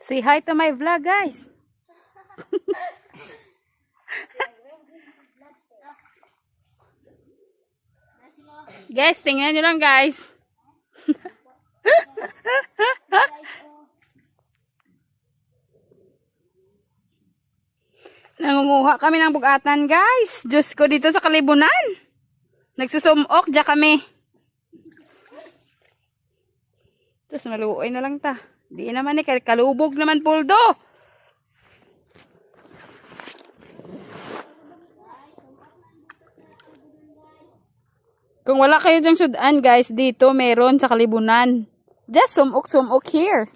Say hi to my vlog, guys. Guys, tingnan nyo lang, guys. Nangunguha kami ng bugatan, guys. Diyos ko, dito sa Kalibunan. Nagsusumok, dyan kami. Tapos maluoy na lang ta. Di naman eh, kalubog naman puldo. Kung wala kayo dyang sudan, guys, dito meron sa Kalibunan. Just sumok-sumok here.